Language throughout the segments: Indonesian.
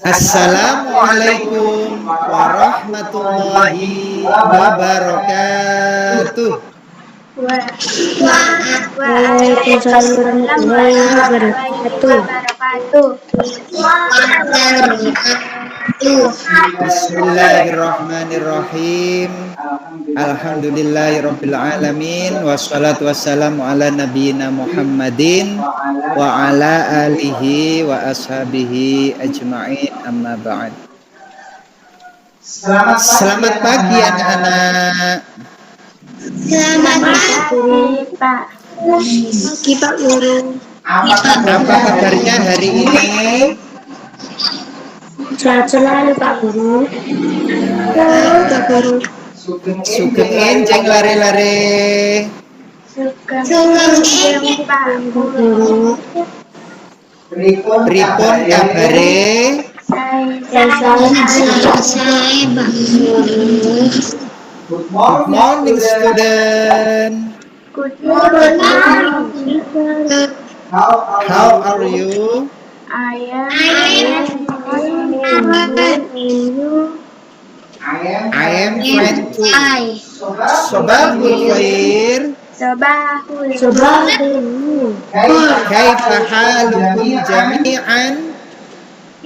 Assalamualaikum warahmatullahi wabarakatuh. Waalaikumsalam warahmatullahi wabarakatuh. Bismillahirrahmanirrahim. Alhamdulillahirabbil alamin wassalatu wassalamu ala nabiyyina Muhammadin wa ala alihi wa ashabihi ajma'in, amma ba'd. Selamat pagi anak-anak. Selamat pagi, Pak. Pagi, Pak Guru. Apa kabarnya hari ini? Sehat selalu, Pak Guru. Pak Guru. Sugeng enjeng lare-lare. Sugeng Pak Guru. Pripun kabare? Saya Pak Guru. Good morning, student. Good morning. How are you? I am fine too. Sabahul khair. Kaifa halukum jami'an?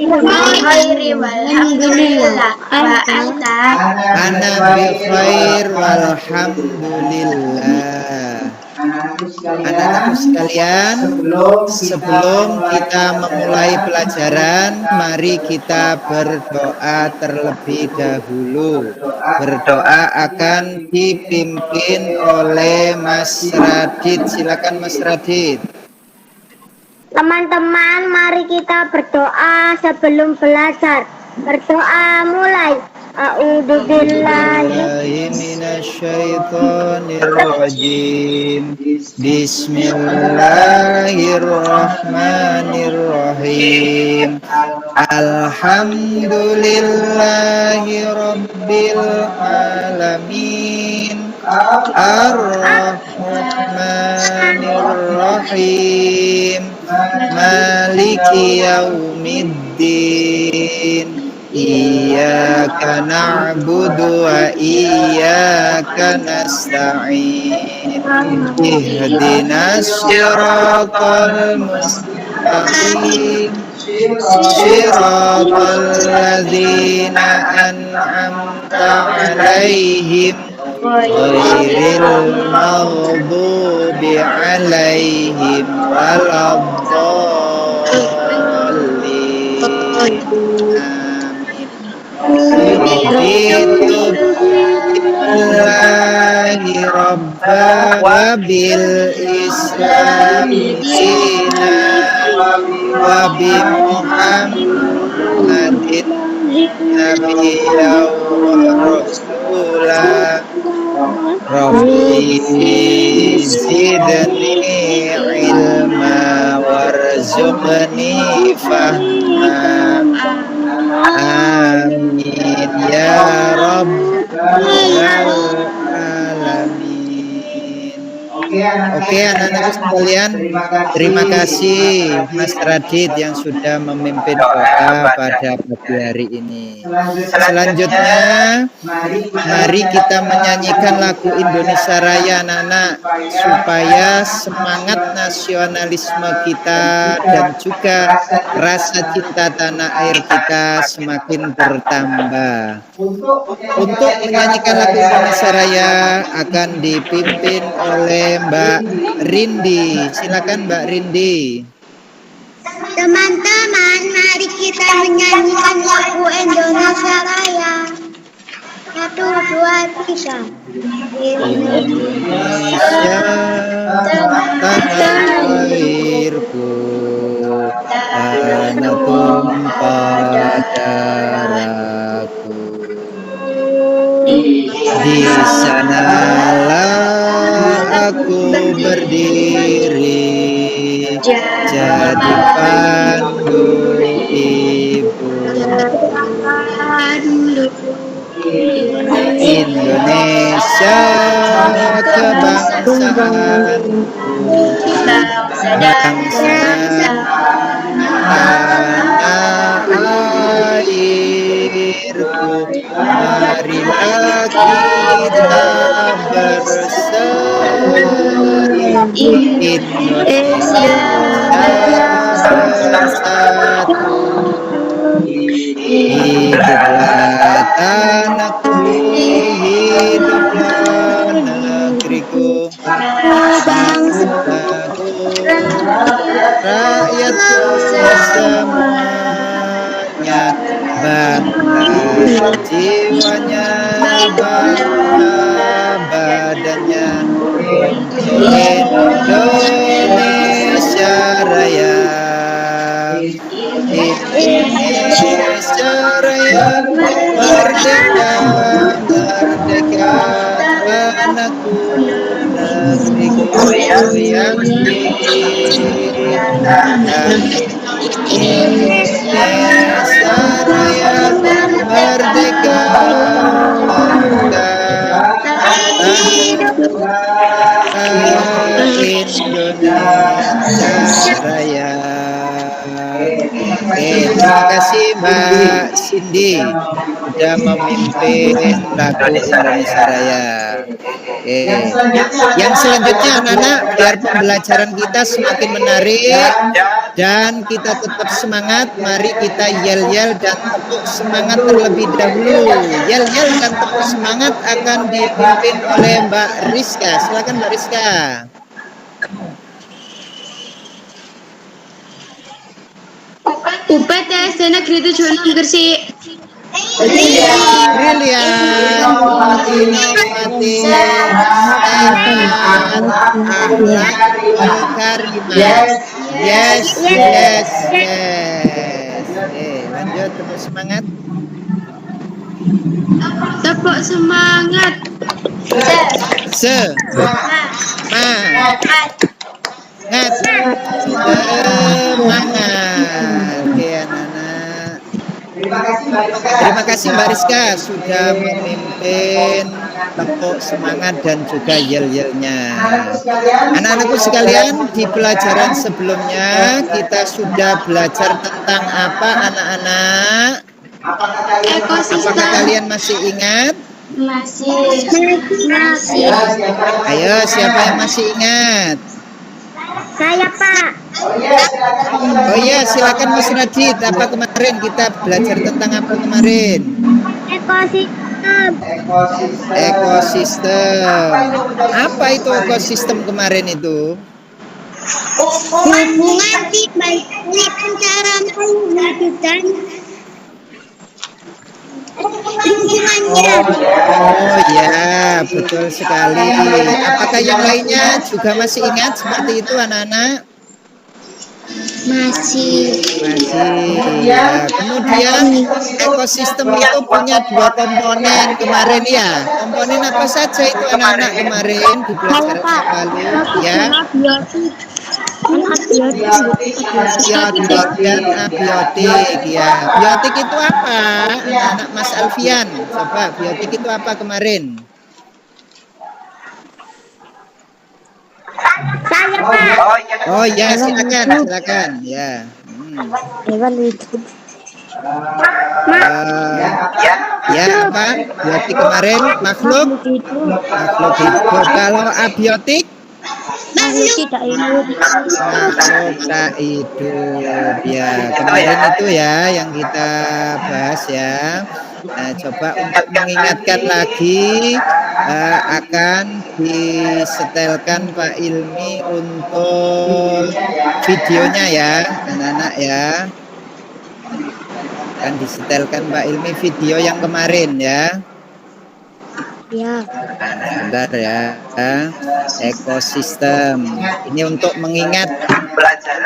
Alhamdulillah. Ana bi khair walhamdulillah. Anak-anakku sekalian, sebelum kita memulai pelajaran, mari kita berdoa terlebih dahulu. Berdoa akan dipimpin oleh Mas Radit. Silakan Mas Radit. Teman-teman, mari kita berdoa sebelum belajar. Berdoa mulai. A'udzubillahi minasyaitonirrajim. Bismillahirrahmanirrahim. Alhamdulillahi rabbil alamin. Ar-Rahmanir-Rahim. Maliki yaumiddin. Iyyaka na'budu wa iyyaka nasta'in. Ihdinas siratal mustaqim. Siratal ladzina an'amta 'alaihim ghairil maghdubi 'alaihim waladdallin. Raditu billahi rabba wa bil islami dina wa bi Muhammadin nabiyyan wa rasulah. Rabbi zidni ilma warzuqni fahma. Amin ya rabbal alamin. Oke anak-anak sekalian, terima kasih Mas Radit yang sudah memimpin doa pada pagi hari ini. Selanjutnya, mari kita menyanyikan lagu Indonesia Raya anak-anak, supaya semangat nasionalisme kita dan juga rasa cinta tanah air kita semakin bertambah. Untuk menyanyikan lagu Indonesia Raya akan dipimpin oleh Mbak Rindi. Silakan Mbak Rindi. Teman-teman, mari kita menyanyikan lagu Indonesia Raya. 1, 2, 3. Indonesia tanah airku, tanah tumpah darahku. Di sanalah aku berdiri, jadi pandu ibuku. Indonesia kebangsaanku, bangsa tanah airku, marilah kita berseri, Indonesia bersatu. Hiduplah tanahku, hiduplah negeriku, bangsaku, rakyatku semuanya, bangga jiwanya, bangga badannya, untuk Indonesia Raya. Indonesia Raya, merdeka, merdeka, tanahku, negeriku yang cinta. Indonesia Raya, merdeka, merdeka, Indonesia Raya. Oke, terima kasih Mbak Cindy sudah memimpin lagu Indonesia Raya. Oke, yang selanjutnya anak-anak, biar pembelajaran kita semakin menarik dan kita tetap semangat, mari kita yel-yel dan tepuk semangat terlebih dahulu. Yel-yel dan tepuk semangat akan dipimpin oleh Mbak Rizka. Silakan Mbak Rizka. UPTSD Negeri 76 Gresik. Brilian, inovatif, sehat, akhlakul karimah. Yes. Lanjut, tepuk semangat. Tepuk semangat. Semangat. Oke anak-anak. Terima kasih Mbak Rizka sudah memimpin tepuk semangat dan juga yel-yelnya. Anak-anakku sekalian, di pelajaran sebelumnya kita sudah belajar tentang apa anak-anak? Ekosistem. Apakah kalian masih ingat? Masih. Ayo, siapa yang masih ingat? Saya Pak. Oh iya, silakan Mas Radit. Apa kemarin kita belajar tentang apa kemarin? Ekosistem. Apa itu ekosistem kemarin itu? Hubungan dibalik antara makhluk hidup dan lingkungannya. Oh ya, betul sekali. Apakah yang lainnya juga masih ingat seperti itu anak-anak? Masih. Ya. Kemudian ekosistem itu punya dua komponen kemarin ya. Komponen apa saja itu anak-anak kemarin di pelajaran yang lalu ya? Biotik dan abiotik ya. Biotik itu apa? Anak-anak Mas Alfian, coba biotik itu apa kemarin? Saya Pak. Oh ya, silakan ya. Ya apa? Biotik kemarin makhluk hidup. Kalau abiotik makhluk tak hidup ya. Kemarin itu ya yang kita bahas ya. Nah, coba untuk mengingatkan lagi akan disetelkan Pak Ilmi untuk videonya ya anak-anak ya. Akan disetelkan Pak Ilmi video yang kemarin ya. Ya. Bentar ya. Ekosistem. Ini untuk mengingat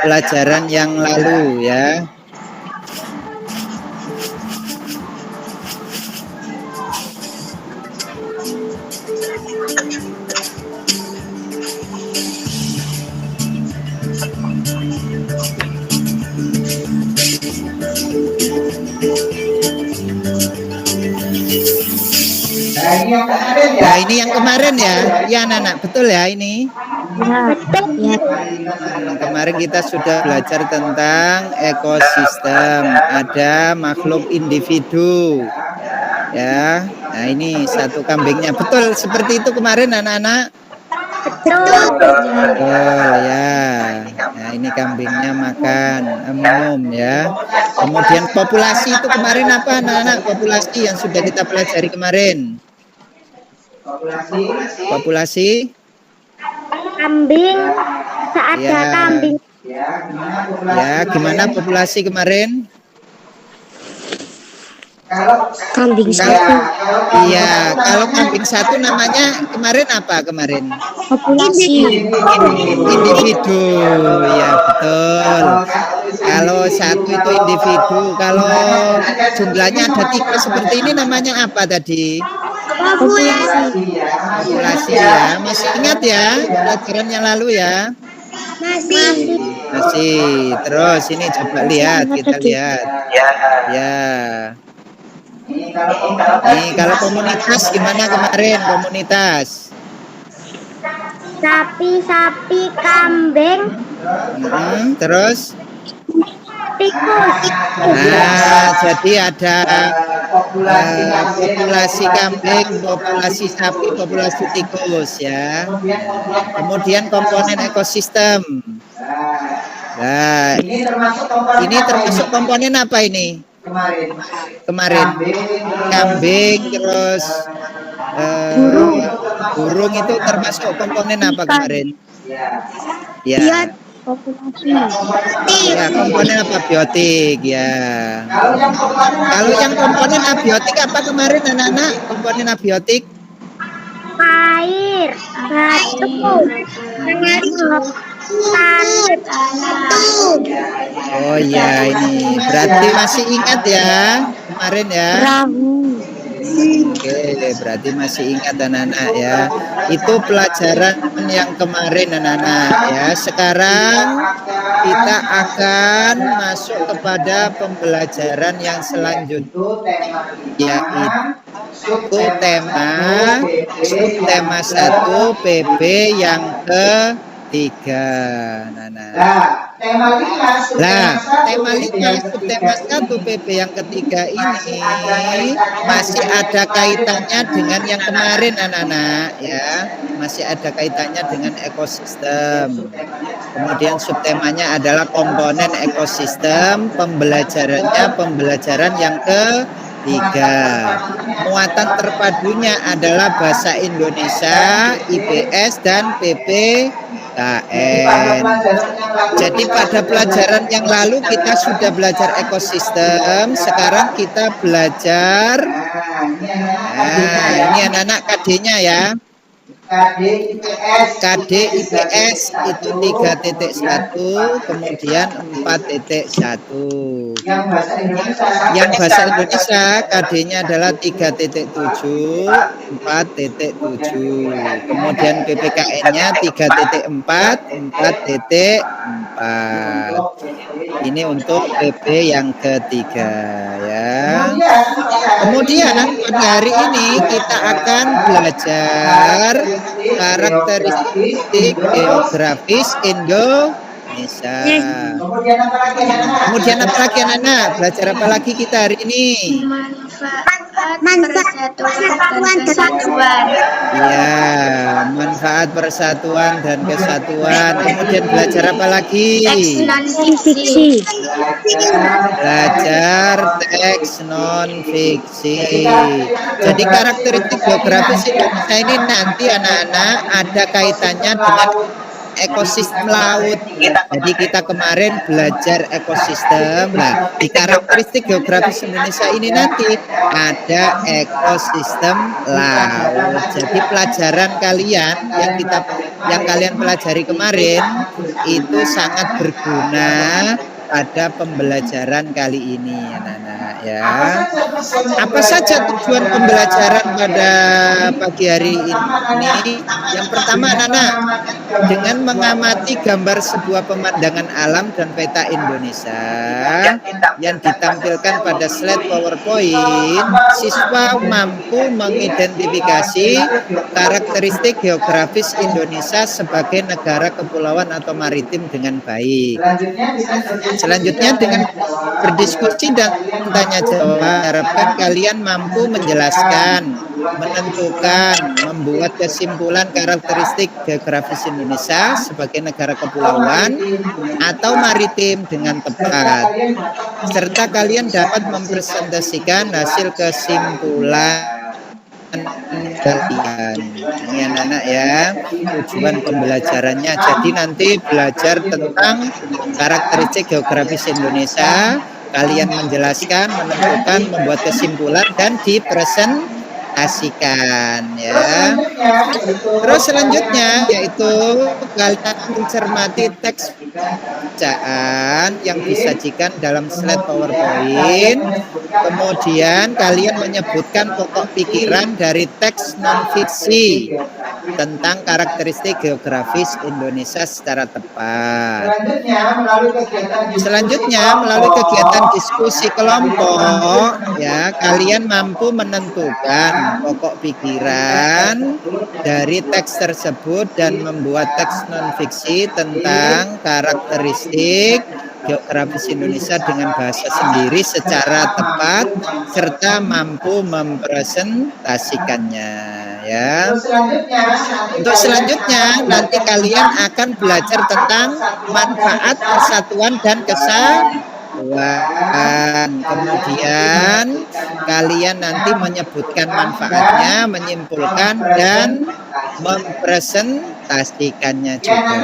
pelajaran yang lalu ya. Nah, ini yang kemarin ya. Ya, anak-anak, betul ya ini. Betul. Kemarin kita sudah belajar tentang ekosistem. Ada makhluk individu. Ya. Nah, ini satu kambingnya. Betul seperti itu kemarin anak-anak? Betul. Ya. Nah, ini kambingnya makan, minum ya. Kemudian populasi itu kemarin apa anak-anak? Populasi yang sudah kita pelajari kemarin. Populasi Kambing. Saat ada ya. kambing. Ya, gimana populasi kemarin? Kambing Iya, kalau kambing satu namanya kemarin apa kemarin? populasi. Individu, ya betul. Kalau satu itu individu, kalau jumlahnya ada 3 seperti ini namanya apa tadi? Populasi. Populasi ya. Masih ingat ya pelajaran yang lalu ya? Masih. Masih. Terus ini coba lihat, kita lihat. Ya. Nih kalau komunitas gimana kemarin komunitas? Sapi, kambing, Terus? tikus. Nah, jadi ada populasi kambing, populasi sapi, populasi tikus ya. Kemudian komponen ekosistem. Nah, ini termasuk komponen apa ini? Kemarin kambing, terus burung itu termasuk komponen apa kemarin? Ya. Populasi. Ya, komponen apa biotik ya. Kalau yang komponen abiotik apa kemarin anak-anak? Komponen abiotik? Air, batu, Oh ya, ini berarti masih ingat ya kemarin ya. perahu. Oke, berarti masih ingat anak-anak ya. Itu pelajaran yang kemarin anak-anak ya. Sekarang kita akan masuk kepada pembelajaran yang selanjutnya, yaitu subtema 1 PB yang ketiga. Tema 5 subtema 1 PB yang ketiga ini masih ada kaitannya dengan yang kemarin anak-anak ya, masih ada kaitannya dengan ekosistem. Kemudian subtemanya adalah komponen ekosistem, pembelajaran yang ketiga. Muatan terpadunya adalah bahasa Indonesia, IPS dan PPKN. Jadi pada pelajaran yang lalu kita sudah belajar ekosistem, sekarang kita belajar ini anak-anak KD-nya ya. KD IPS itu 3.1, kemudian 4.1. Yang bahasa Indonesia KD-nya adalah 3.7, 4.7. Kemudian PPKN-nya 3.4, 4.4. Ini untuk PP yang ketiga ya. Kemudian pada hari ini kita akan belajar karakteristik geografis Indonesia. Kemudian apa lagi anak-anak? Belajar apa lagi kita hari ini? Manfaat persatuan dan kesatuan. Ya, manfaat persatuan dan kesatuan. Kemudian belajar apa lagi? Teks non fiksi. Belajar teks non fiksi. Jadi karakteristik geografis Indonesia ini nanti anak-anak ada kaitannya dengan ekosistem laut. Jadi kita kemarin belajar ekosistem. Nah, di karakteristik geografis Indonesia ini nanti ada ekosistem laut. Jadi pelajaran kalian yang kalian pelajari kemarin itu sangat berguna pada pembelajaran kali ini, anak-anak ya. Apa saja tujuan pembelajaran pada pagi hari ini? Yang pertama, anak-anak, dengan mengamati gambar sebuah pemandangan alam dan peta Indonesia yang ditampilkan pada slide PowerPoint, siswa mampu mengidentifikasi karakteristik geografis Indonesia sebagai negara kepulauan atau maritim dengan baik. Selanjutnya, dengan berdiskusi dan tanya jawab, harapkan kalian mampu menjelaskan, menentukan, membuat kesimpulan karakteristik geografis Indonesia sebagai negara kepulauan atau maritim dengan tepat. Serta kalian dapat mempresentasikan hasil kesimpulan kalian. Ini anak-anak ya, tujuan pembelajarannya. Jadi nanti belajar tentang karakteristik geografis Indonesia, kalian menjelaskan, menentukan, membuat kesimpulan dan dipresentasikan ya. Terus selanjutnya yaitu kalian mencermati teks bacaan yang disajikan dalam slide PowerPoint. Kemudian kalian menyebutkan pokok pikiran dari teks non-fiksi tentang karakteristik geografis Indonesia secara tepat. Selanjutnya melalui kegiatan diskusi kelompok ya, kalian mampu menentukan pokok pikiran dari teks tersebut dan membuat teks non-fiksi tentang karakteristik geografis Indonesia dengan bahasa sendiri secara tepat serta mampu mempresentasikannya ya. Untuk selanjutnya nanti kalian akan belajar tentang manfaat persatuan dan kesatuan. Kemudian kalian nanti menyebutkan manfaatnya, menyimpulkan dan mempresentasikannya juga.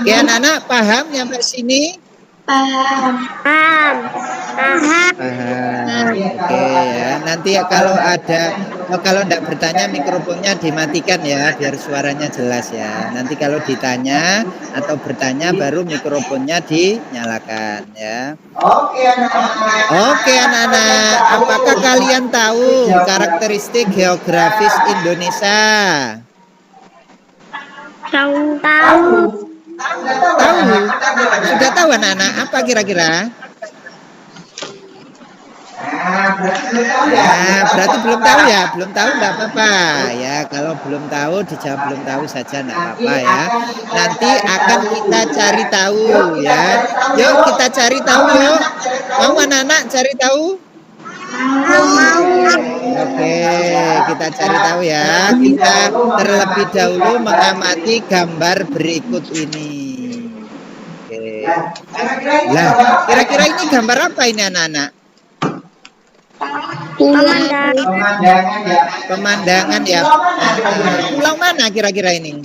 Oke, anak-anak paham sampai sini? Paham. Paham. Oke ya. Nanti kalau tidak bertanya mikrofonnya dimatikan ya biar suaranya jelas ya. Nanti kalau ditanya atau bertanya baru mikrofonnya dinyalakan ya. Oke anak-anak, apakah kalian tahu karakteristik geografis Indonesia? Tahu. Tahu? Sudah tahu anak-anak? Apa kira-kira? Ya, berarti belum tahu ya? Belum tahu enggak apa-apa. Ya, kalau belum tahu dijawab belum tahu saja enggak apa-apa ya. Nanti akan kita cari tahu ya. Yuk kita cari tahu yuk. Mau anak-anak cari tahu? Oke, kita cari tahu ya. Kita terlebih dahulu mengamati gambar berikut ini. Oke. Lah, kira-kira ini gambar apa ini anak-anak? Pemandangan ya. Pulau mana kira-kira ini?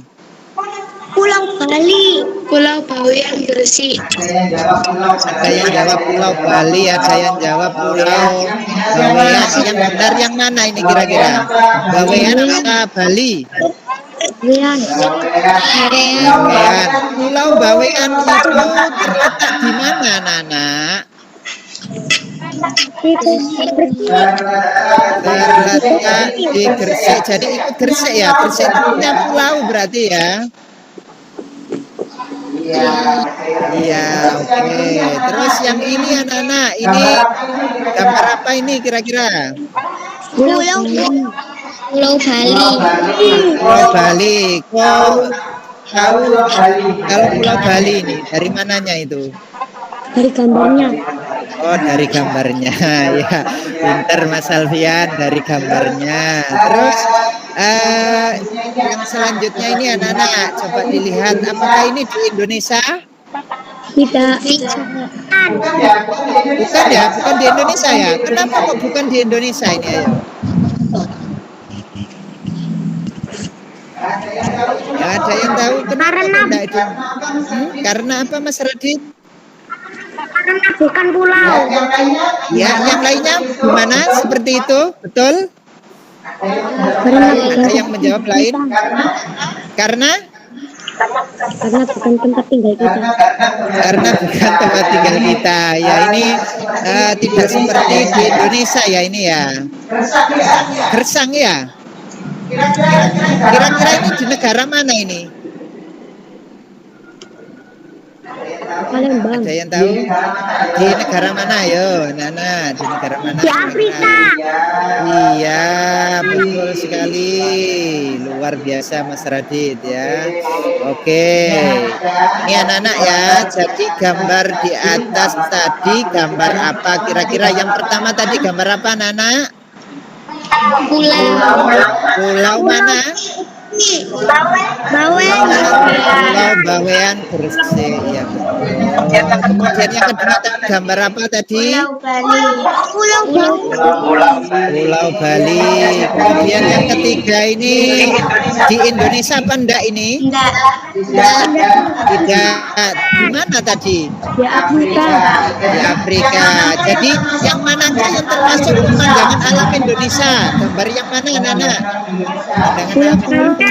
Pulau Bali. Pulau Bawean Gresik. Ada yang jawab Pulau Bali, ada yang jawab Pulau Bawean. Yang benar yang mana ini kira-kira? Bawean atau Bali? Bawean. Bawean. Pulau Bawean itu terletak di mana, anak-anak? Terletak di Gresik. Jadi itu Gresik ya. Gresik itu punya pulau berarti ya. Iya, oke. Terus yang ini anak-anak, ini gambar apa ini kira-kira? Pulau Bali. Pulau Bali. Kok tahu kalau Pulau Bali ini dari mananya itu? Dari gambarnya. Oh, dari gambarnya ya. Pinter Mas Alfian dari gambarnya. Terus yang selanjutnya ini anak-anak coba dilihat apakah ini di Indonesia? Tidak. Bukan ya, bukan di Indonesia ya. Kenapa kok bukan di Indonesia ini ayo? Ya, ada yang tahu kenapa tidak itu? Karena apa Mas Radit? Karena bukan pulau. Ya, yang lainnya gimana? Seperti itu, betul? Karena Ada yang menjawab lain? Karena Karena bukan tempat tinggal kita. Karena bukan tempat tinggal kita. Ya ini tidak seperti di Indonesia ya ini ya. Gersang ya. Kira-kira ini di negara mana ini? Palembang. Ada yang tahu? Di negara mana? Ayo, Nana, di negara mana? Di Afrika. Iya, betul sekali. Luar biasa Mas Radit ya. Oke. Ini anak-anak ya. Jadi gambar di atas tadi gambar apa? Kira-kira yang pertama tadi gambar apa, Nana? Pulau. Pulau mana? Bawen. Pulau Bawean Gresik ya betul. Kemudian yang kedua gambar apa tadi? Pulau Bali. Kemudian yang ketiga ini di Indonesia apa enggak ini? Enggak. Tidak. Di mana tadi? Di Afrika. Di Afrika. Jadi yang manakah yang termasuk pemandangan alam Indonesia? Gambar yang mana, Nana? Pemandangan alam Indonesia.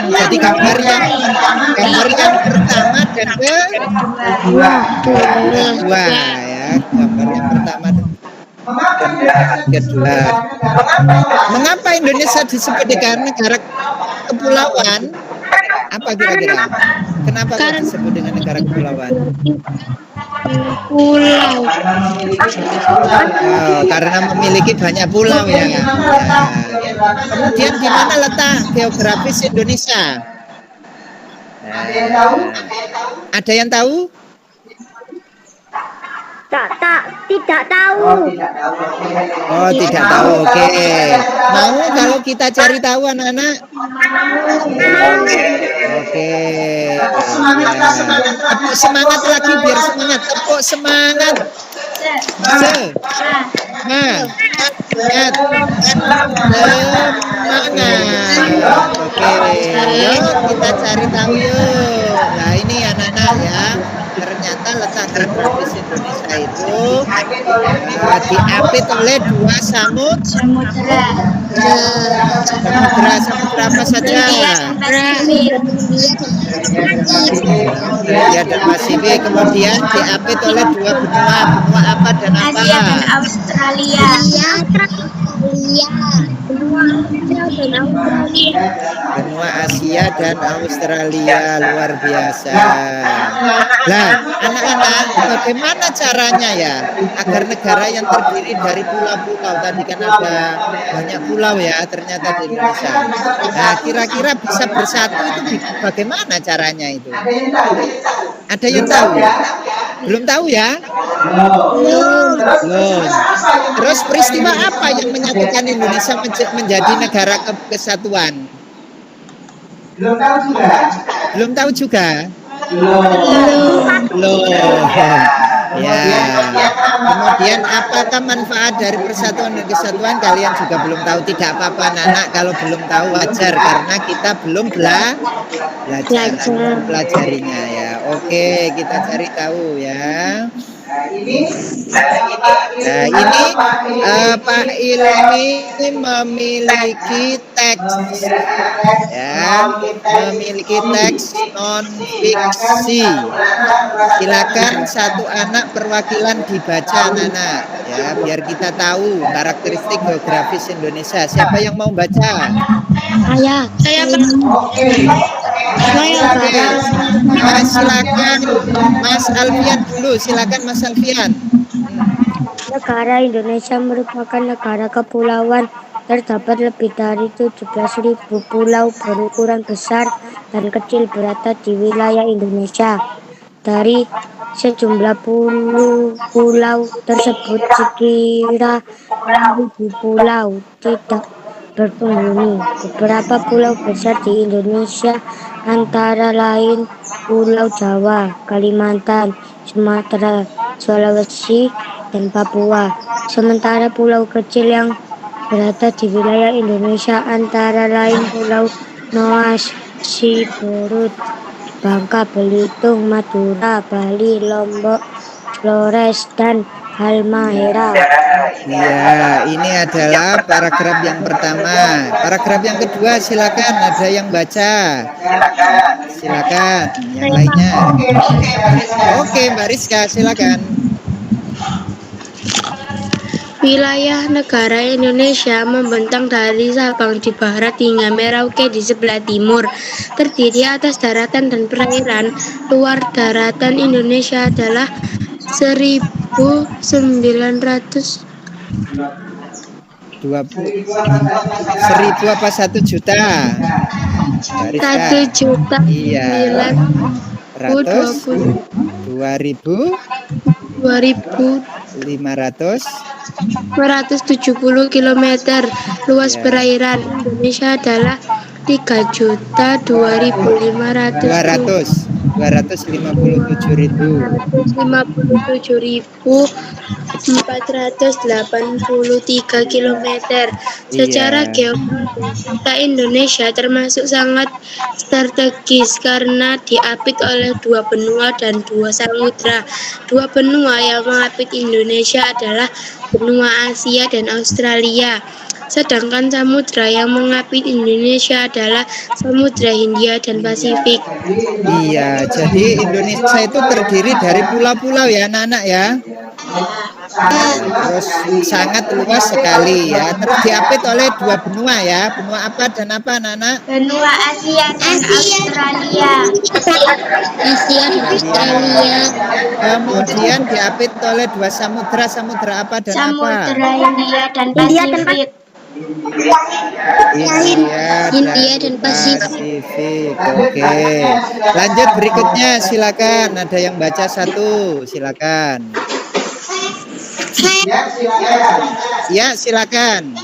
Jadi gambar yang pertama dan kedua ya. Gambar yang pertama dan kedua. Mengapa Indonesia disebut dengan negara kepulauan? Apa kira-kira? Kenapa kok disebut dengan negara kepulauan? Pulau. Oh, karena memiliki banyak pulau ya. Ya. Kemudian di mana letak geografis Indonesia? Ada yang tahu? Tidak tahu. Oh, tidak tahu. Oke. Mau kalau kita cari tahu anak-anak? Oke. Ya. Tepuk semangat lagi biar semangat. Tepuk semangat. Semangat. Oke. Yuk kita cari tahu yuk. Nah ini anak-anak ya. Ternyata letak geografis Indonesia itu diapit oleh dua samudra apa saja? Ya dan Pasifik. Kemudian diapit oleh dua benua apa dan apa? Asia dan Australia. Benua Asia dan Australia. Luar biasa. Nah, anak-anak, bagaimana caranya ya agar negara yang terdiri dari pulau-pulau, tadi kan ada banyak pulau ya ternyata di Indonesia. Nah, kira-kira bisa bersatu itu bagaimana caranya itu? Ada yang tahu? Belum tahu ya? Belum. Terus peristiwa apa yang menyatukan Indonesia menjadi negara kesatuan? Belum tahu juga. Belum. Ya. Kemudian apakah manfaat dari persatuan dan kesatuan? Kalian juga belum tahu. Tidak apa-apa anak-anak kalau belum tahu wajar karena kita belum belajar pelajarinya ya. Oke, kita cari tahu ya. Nah ini Pak Ilmi memiliki teks ya, memiliki teks non fiksi. Silakan satu anak perwakilan dibaca anak-anak ya biar kita tahu karakteristik geografis Indonesia. Siapa yang mau baca? Saya. Silakan Mas Alfian dulu. Silakan Mas Alfian. Negara Indonesia merupakan negara kepulauan. Terdapat lebih dari 17.000 pulau berukuran besar dan kecil berada di wilayah Indonesia. Dari sejumlah pulau tersebut sekira 6.000 pulau tidak berpenghuni. Beberapa pulau besar di Indonesia antara lain Pulau Jawa, Kalimantan, Sumatera, Sulawesi, dan Papua. Sementara pulau kecil yang berada di wilayah Indonesia antara lain Pulau Nias, Siberut, Bangka Belitung, Madura, Bali, Lombok, Flores, dan Halmahera. Iya, ini adalah paragraf yang pertama. Paragraf yang kedua, silakan. Ada yang baca? Silakan. Yang lainnya. Oke, Mbak Rizka, silakan. Wilayah negara Indonesia membentang dari Sabang di barat hingga Merauke di sebelah timur. Terdiri atas daratan dan perairan. Luar daratan Indonesia adalah 1.900 1000 apa 1 juta? Mbak Rizka. 1 juta Iya. 920 2.500 2.170 km. Luas Ya. perairan Indonesia adalah 3.257.400 km. Secara Iya. geografis, kota Indonesia termasuk sangat strategis karena diapit oleh 2 benua dan 2 samudra. 2 benua yang mengapit Indonesia adalah benua Asia dan Australia. Sedangkan samudra yang mengapit Indonesia adalah Samudra Hindia dan Pasifik. Iya, jadi Indonesia itu terdiri dari pulau-pulau ya anak-anak ya. Terus sangat luas sekali ya. Terus diapit oleh 2 benua ya. Benua apa dan apa anak-anak? Benua Asia dan Australia. Asia dan Australia. Kemudian diapit oleh 2 samudra. Samudra apa dan apa? Samudra Hindia dan India dan Pasifik. India dan Pasifik. Oke. Lanjut berikutnya silakan. Ada yang baca 1, silakan. Ya, silakan.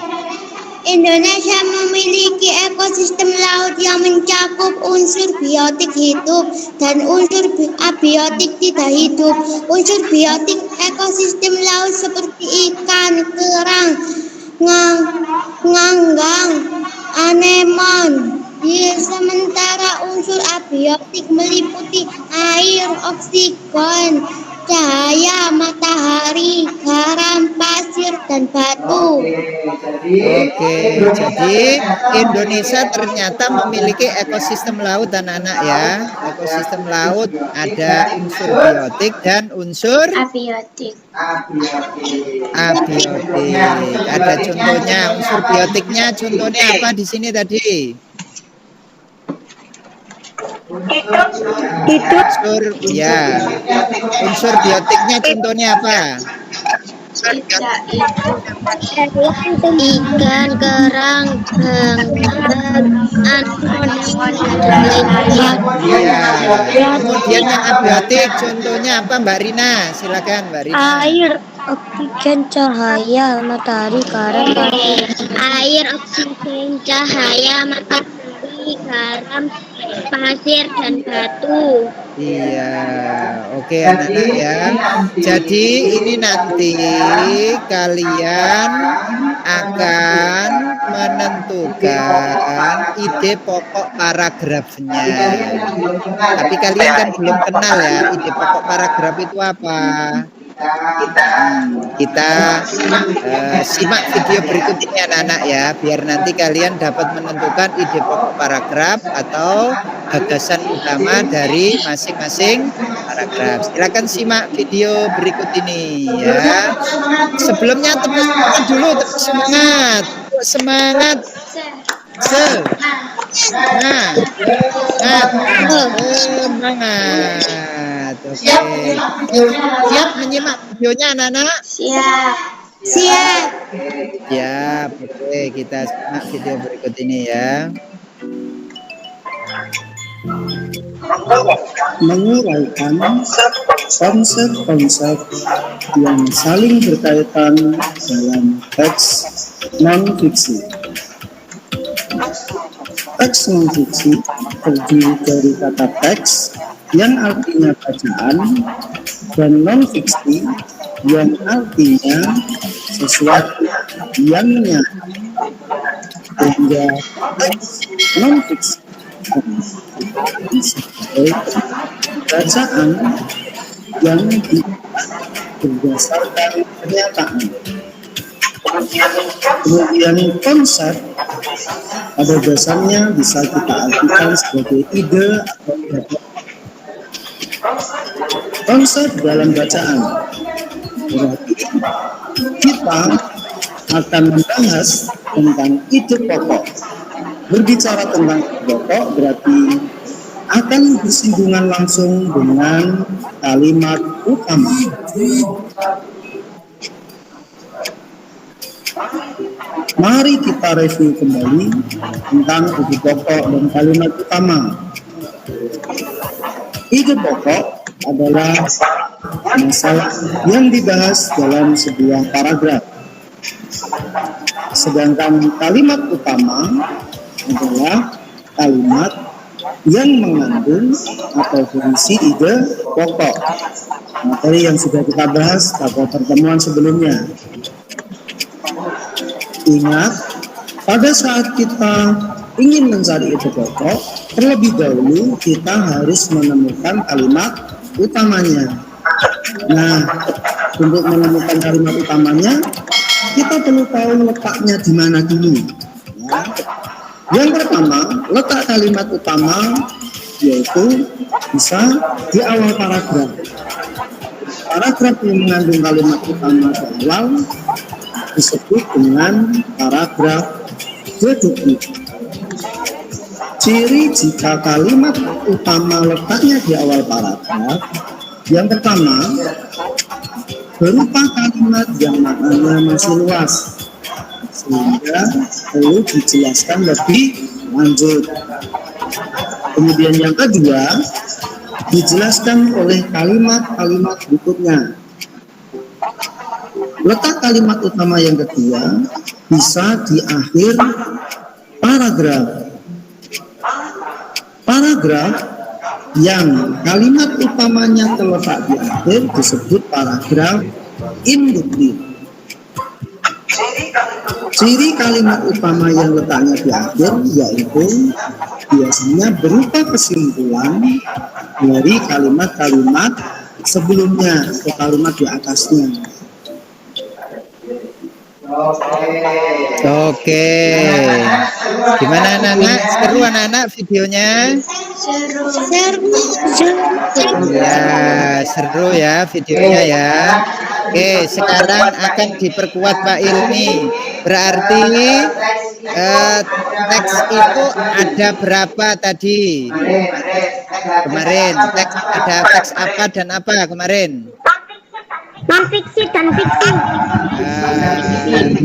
Indonesia memiliki ekosistem laut yang mencakup unsur biotik hidup dan unsur abiotik tidak hidup. Unsur biotik ekosistem laut seperti ikan, kerang, nganggang, anemon. Sementara unsur abiotik meliputi air, oksigen, cahaya matahari, garam, pasir, dan batu. Oke, jadi Indonesia ternyata memiliki ekosistem laut anak-anak ya. Ekosistem laut ada unsur biotik dan unsur Abiotik. abiotik. Ada contohnya unsur biotiknya. Contohnya apa di sini tadi? Unsur ya. Unsur biotiknya contohnya apa? Ikan, kerang, anemon, dan lainnya. Iya. Kemudian yang abiotik contohnya apa Mbak Rina? Silakan Mbak Rina. Air, oksigen, cahaya matahari, garam, pasir. Air, oksigen, cahaya matahari, garam, pasir, dan batu. Iya, oke anak-anak ya. Jadi ini nanti kalian akan menentukan ide pokok paragrafnya. Tapi kalian kan belum kenal ya ide pokok paragraf itu apa. Kita simak video berikut ini anak-anak ya, biar nanti kalian dapat menentukan ide pokok paragraf atau gagasan utama dari masing-masing paragraf. Silakan simak video berikut ini ya. Sebelumnya tepuk tangan dulu, tepuk semangat, tepuk semangat. Semangat. Oke. Siap menyimak videonya anak-anak? Siap. Siap. Siap. Oke, kita simak video berikut ini ya. Menguraikan konsep-konsep yang saling berkaitan dalam teks non-fiksi. Teks non-fiksi terdiri dari kata teks yang artinya bacaan dan non-fiksi yang artinya sesuatu yang nyata. Sehingga teks non-fiksi sebagai bacaan yang berdasarkan pernyataan. Kemudian konsep pada dasarnya bisa kita artikan sebagai ide atau gagasan. Konsep dalam bacaan berarti kita akan membahas tentang ide pokok. Berbicara tentang ide pokok berarti akan bersinggungan langsung dengan kalimat utama. Mari kita review kembali tentang ide pokok dan kalimat utama. Ide pokok adalah masalah yang dibahas dalam sebuah paragraf. Sedangkan kalimat utama adalah kalimat yang mengandung atau berisi ide pokok. Materi yang sudah kita bahas pada pertemuan sebelumnya. Ingat, pada saat kita ingin mencari ide pokok, terlebih dahulu kita harus menemukan kalimat utamanya. Nah, untuk menemukan kalimat utamanya, kita perlu tahu letaknya di mana dulu. Ya. Yang pertama, letak kalimat utama yaitu bisa di awal paragraf. Paragraf yang mengandung kalimat utama di awal disebut dengan paragraf deduktif. Ciri jika kalimat utama letaknya di awal paragraf, yang pertama berupa kalimat yang maknanya masih luas sehingga perlu dijelaskan lebih lanjut. Kemudian yang kedua dijelaskan oleh kalimat-kalimat berikutnya. Letak kalimat utama yang kedua bisa di akhir paragraf. Paragraf yang kalimat utamanya terletak di akhir disebut paragraf induktif. Ciri kalimat utama yang letaknya di akhir yaitu biasanya berupa kesimpulan dari kalimat-kalimat sebelumnya atau kalimat di atasnya. Oke. Gimana anak-anak? Seru anak-anak videonya? Ya, seru ya videonya ya. Oke, sekarang akan diperkuat Pak Ilmi. Berarti teks itu ada berapa tadi? Kemarin ada teks apa dan apa kemarin? Non-fiksi dan fiksi.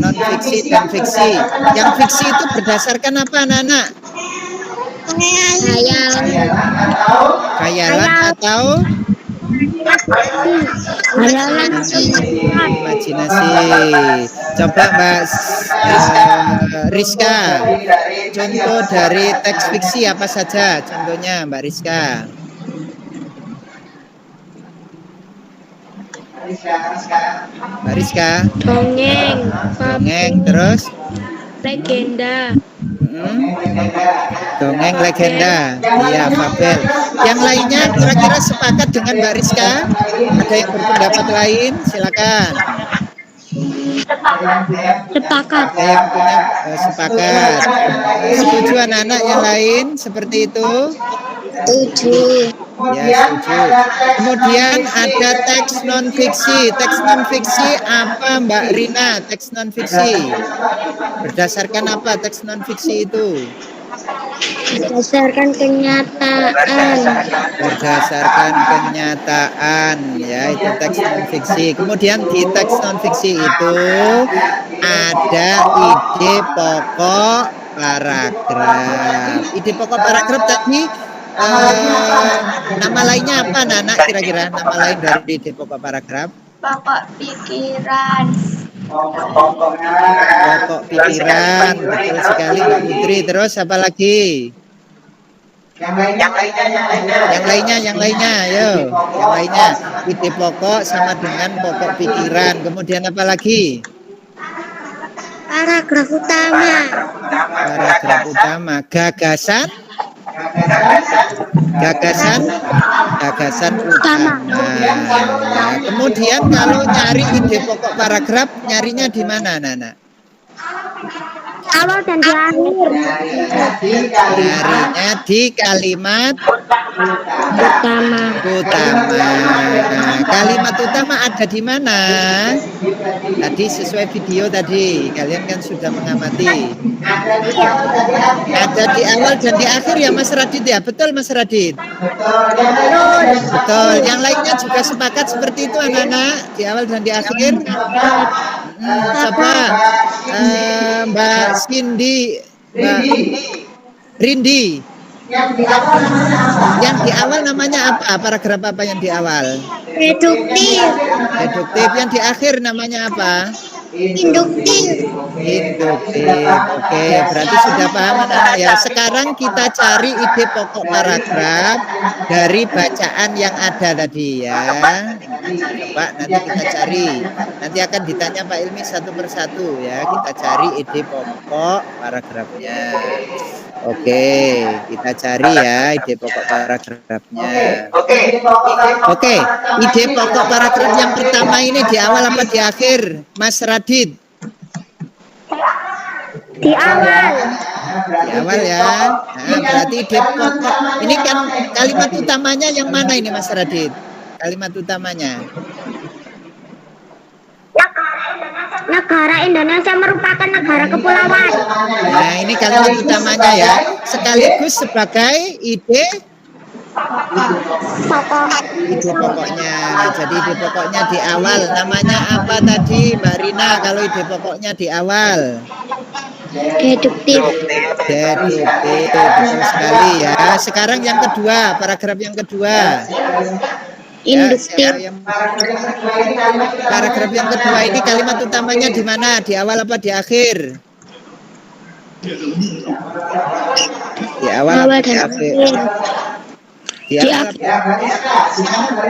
Non-fiksi dan fiksi. Yang fiksi itu berdasarkan apa anak-anak? Khayalan atau imajinasi. Coba Mbak Rizka, contoh dari teks fiksi apa saja contohnya Mbak Rizka? Mbak Rizka? Dongeng, terus? Legenda. Dongeng, legenda, iya, fabel. Yang lainnya kira-kira sepakat dengan Mbak Rizka? Ada yang berpendapat lain? Silakan. Sepakat. Ada yang punya sepakat. Setuju anak-anak yang lain seperti itu? Setuju. Ya, setuju. Kemudian ada teks non-fiksi. Teks non-fiksi apa Mbak Rina? Teks non-fiksi. Berdasarkan apa teks non-fiksi itu? Berdasarkan kenyataan. Berdasarkan kenyataan, ya, itu teks non-fiksi. Kemudian di teks non-fiksi itu ada ide pokok paragraf. Ide pokok paragraf tadi nama lainnya apa anak-anak kira-kira? Nama lain dari ide pokok paragraf? Pokok pikiran. Pokok pikiran, betul sekali Mbak Putri. Terus apa lagi? Yang lainnya, ayo. Yang lainnya, ide pokok sama dengan pokok pikiran. Kemudian apa lagi? Paragraf utama. Paragraf utama. Gagasan? Gagasan gagasan utama. Ya, kemudian kalau nyari ide pokok paragraf, nyarinya di mana, Nana? Awal dan di akhir. Nyarinya di kalimat Utama. Kalimat utama ada di mana? Tadi sesuai video tadi, kalian kan sudah mengamati. Ada di awal dan di akhir ya Mas Radit ya, betul Mas Radit? Betul. Yang lainnya juga sepakat seperti itu anak-anak, di awal dan di akhir. Coba Mbak Cindy, Mbak Rindi. Yang di awal namanya apa? Paragraf apa yang di awal? Reduktif. Deduktif. Yang di akhir namanya apa? Induktif. Induktif. Oke, berarti sudah paham anak-anak ya. Sekarang kita cari ide pokok paragraf dari bacaan yang ada tadi ya. Coba nanti kita cari. Nanti akan ditanya Pak Ilmi satu persatu ya. Kita cari ide pokok paragrafnya. Oke, kita cari ya ide pokok paragrafnya. Oke, ide pokok paragraf yang pertama ini di awal apa di akhir, Mas Radit? Di awal. Di awal ya. Nah, berarti ide pokok ini kan kalimat utamanya yang mana ini, Mas Radit? Kalimat utamanya. Negara Indonesia merupakan negara kepulauan. Nah, ini kalimat utamanya ya. Sekaligus sebagai ide pokoknya. Jadi ide pokoknya di awal. Namanya apa tadi Mbak Rina kalau ide pokoknya di awal? Deduktif. Deduktif, betul sekali ya. Sekarang yang kedua, paragraf yang kedua. Induktif. Ya, paragraf yang kedua ini kalimat utamanya di mana? Di awal apa di akhir? Di awal apa di akhir? Di awal.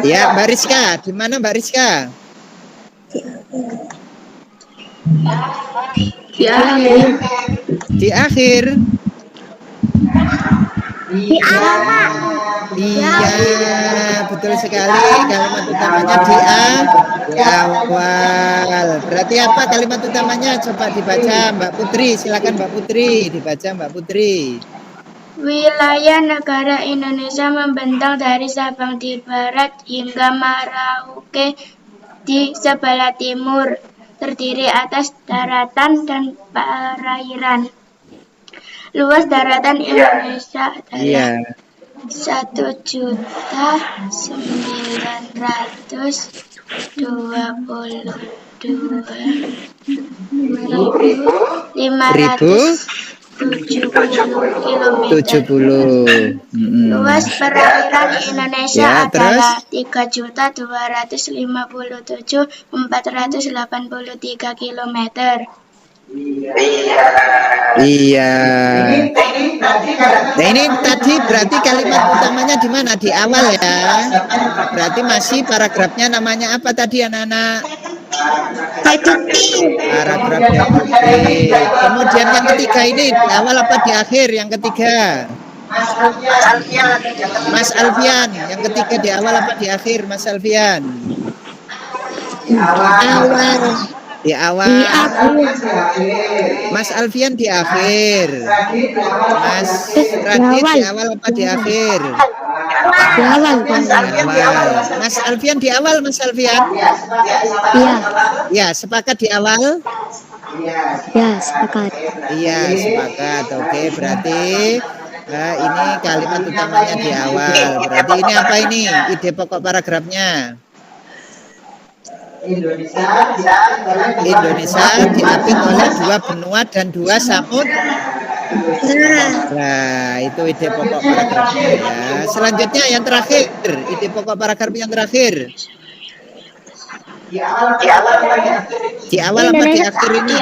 Ya, Mbak Rizka, di mana Mbak Rizka? Di akhir. Di akhir. Di awal. Iya, betul sekali. Kalimat utamanya di awal. Berarti apa kalimat utamanya? Coba dibaca Mbak Putri. Silakan Mbak Putri, dibaca Mbak Putri. Wilayah negara Indonesia membentang dari Sabang di barat hingga Merauke di sebelah timur, terdiri atas daratan dan perairan. Luas daratan Indonesia adalah 1.570 km. Luas perairan Indonesia Ya, adalah 3.257.483 km. Iya. Nah, ini tadi berarti kalimat utamanya di mana? Di awal ya. Berarti masih paragrafnya namanya apa tadi anak-anak? Deduktif. Paragraf deduktif. Kemudian yang ketiga ini di awal apa di akhir? Yang ketiga. Mas Alfian, yang ketiga di awal apa di akhir, Mas Alfian? Awal. Di awal. Di akhir. Mas Alfian di akhir. Mas Radit di awal apa di akhir? Di awal. Di awal. Mas Alfian di awal, Mas Alfian. Iya. Ya, sepakat di awal? Ya, sepakat. Iya, sepakat. Oke, berarti ini kalimat utamanya di awal. Berarti ini apa ini? Ide pokok paragrafnya. Indonesia diapit oleh 2 benua dan 2 samudra. Nah, itu ide pokok paragrafnya ya. Selanjutnya yang terakhir, ide pokok paragraf yang terakhir. Di awal apa di akhir ini?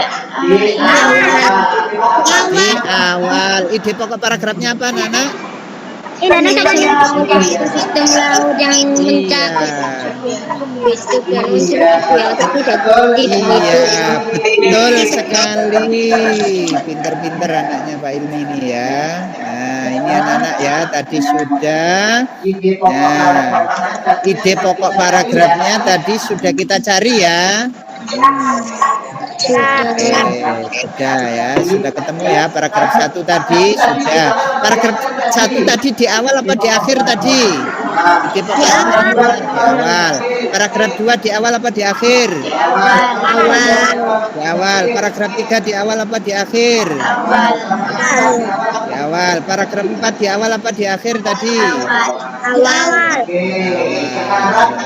Di awal. Ide pokok paragrafnya apa, Nana? Indonesia memiliki sistem laut yang mencakup domestik dan unsur biotik tidak Iya, betul sekali. Pinter-pinter anaknya Pak Ilmi ini ya. Nah, ini ini anak-anak ya, tadi sudah. Nah, ide pokok paragrafnya tadi sudah kita cari ya. Oke, sudah ya, sudah ketemu ya paragraf 1 tadi, sudah. Paragraf 1 tadi di awal apa di akhir tadi? Ide pokok di awal. Paragraf 2 di awal apa di akhir? Di awal. Paragraf 3 di awal apa di akhir? Di awal. Paragraf 4 di awal apa di akhir tadi?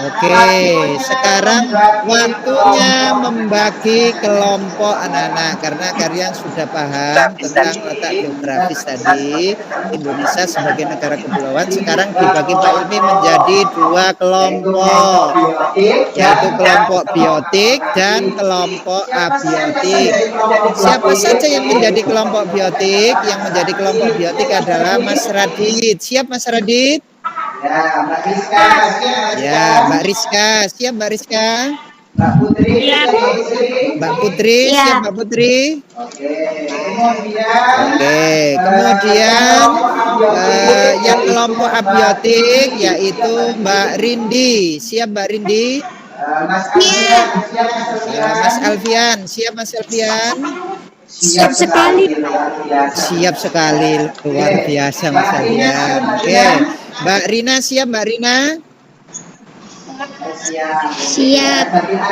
Oke, sekarang waktunya membagi kelompok anak-anak, karena kalian sudah paham tentang letak geografis tadi Indonesia sebagai negara kepulauan. Sekarang dibagi Pak Ilmi menjadi 2 kelompok, yaitu kelompok biotik dan kelompok abiotik. Siapa saja yang menjadi kelompok biotik? Yang menjadi kelompok biotik adalah Mas Radit. Siap Mas Radit? Ya, Mbak Rizka. Siap Mbak Rizka? Mbak Putri, siap Mbak Putri? Oke, kemudian yang kelompok abiotik yaitu Mbak Rindi. Siap Mbak Rindi? Mas Alfian, siap Mas Alfian? Siap sekali. Siap sekali, luar biasa Mas Alfian. Oke, Mbak Rina siap Mbak Rina? Siap.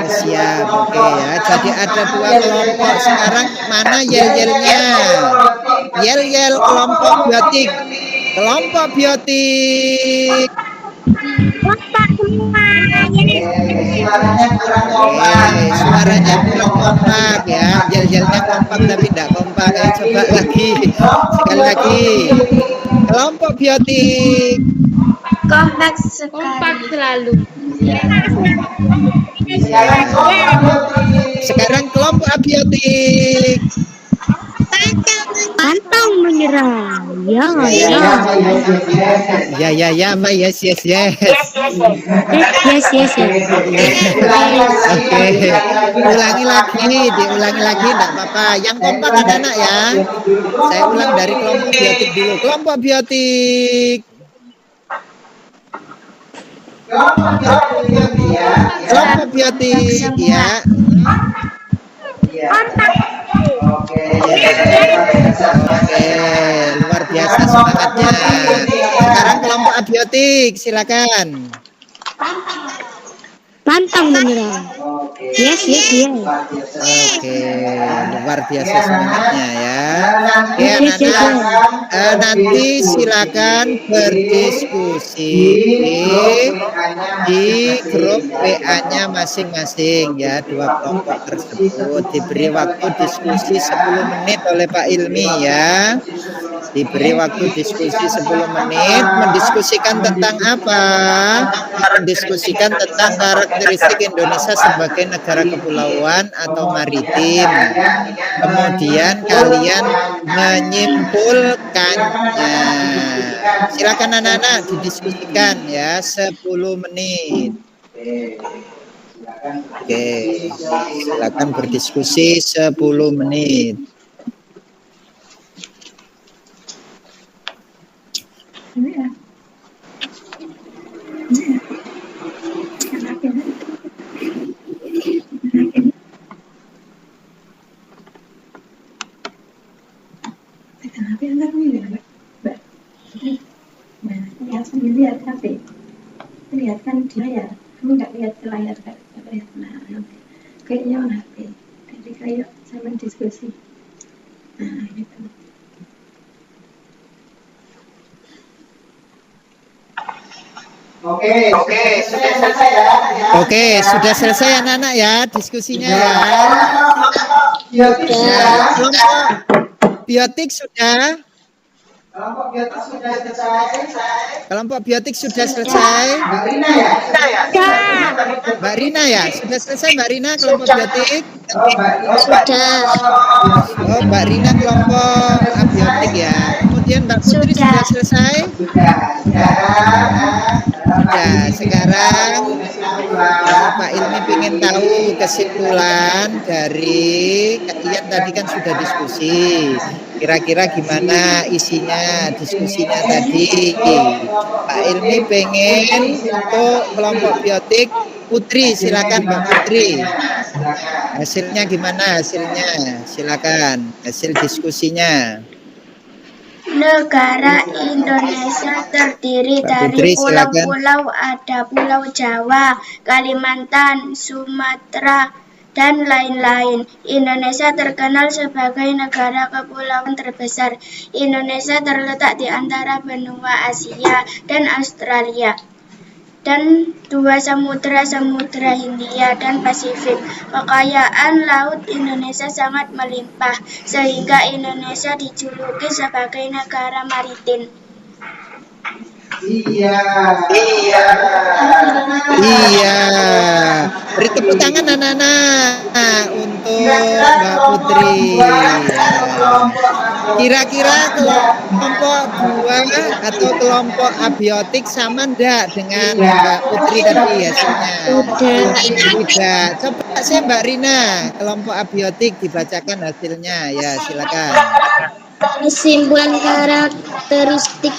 Siap, oke ya. Jadi ada 2 kelompok. Sekarang mana yel-yelnya? Yel-yel kelompok biotik. Kelompok biotik. Suaranya kurang kompak ya. Yel-yelnya kompak tapi tidak kompak. Coba lagi. Sekali lagi. Kelompok biotik. Kompak selalu. Sekarang kelompok abiotik. Pantang menyerah. Ya, Mbak. Yes. Yes. Oke. Diulangi lagi, enggak apa-apa. Yang kompak anak-anak ya. Saya ulang dari kelompok biotik dulu. Kelompok biotik. Kelompok biotik ya. Oke, luar biasa semangatnya. Sekarang kelompok abiotik, silakan. Pantang menyerah. Yes. Oke, luar biasa semangatnya ya. Oke, anak-anak, nanti silakan berdiskusi di grup WA-nya masing-masing ya, 2 kelompok tersebut. Diberi waktu diskusi 10 menit oleh Pak Ilmi ya. Diberi waktu diskusi 10 menit, mendiskusikan tentang apa? Mendiskusikan tentang karakteristik Indonesia sebagai negara kepulauan atau maritim. Kemudian kalian menyimpulkannya. Silakan anak-anak didiskusikan ya, 10 menit. Oke, silakan berdiskusi 10 menit. Lihat HP, lihat kan di layar, kamu nggak lihat ke layar, nggak lihat. Nah, kayaknya on HP, jadi kayak sama diskusi. Nah, gitu. Oke, sudah selesai ya. Oke, sudah selesai anak-anak ya diskusinya ya. Kelompok biotik sudah. Kelompok biotik sudah selesai. Mbak Rina ya, sudah selesai Mbak Rina kelompok biotik. Sudah. Oh, Mbak Rina kelompok abiotik ya. Kemudian Mbak Putri sudah selesai. sudah. Sekarang Pak Ilmi pengen tahu kesimpulan dari kalian tadi kan sudah diskusi. Kira-kira gimana isinya diskusinya tadi? Pak Ilmi pengen untuk kelompok biotik. Putri, silakan Mbak Putri. Hasilnya gimana hasilnya? Silakan hasil diskusinya. Negara Indonesia terdiri Mbak dari Putri, silakan. pulau-pulau, ada Pulau Jawa, Kalimantan, Sumatera, dan lain-lain. Indonesia terkenal sebagai negara kepulauan terbesar. Indonesia terletak di antara benua Asia dan Australia, dan dua samudra, Samudra Hindia dan Pasifik. Kekayaan laut Indonesia sangat melimpah, sehingga Indonesia dijuluki sebagai negara maritim. Iya. Beri tepuk tangan anak-anak untuk Mbak Putri. Kira-kira kelompok 2 atau kelompok abiotik sama enggak dengan Mbak Putri tadi hasilnya? Tidak. Coba saya Mbak Rina, kelompok abiotik dibacakan hasilnya. Ya, silakan. Kesimpulan karakteristik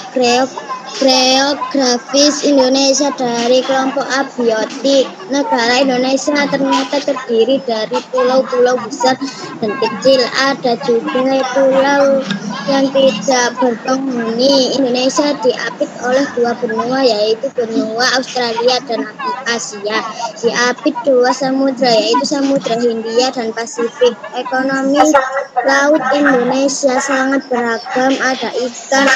geografis Indonesia dari kelompok abiotik. Negara Indonesia ternyata terdiri dari pulau-pulau besar dan kecil. Ada juga pulau yang tidak berpenghuni. Indonesia diapit oleh dua benua, yaitu benua Australia dan Asia. Diapit dua samudra, yaitu Samudra Hindia dan Pasifik. Ekonomi laut Indonesia sangat beragam, ada ikan,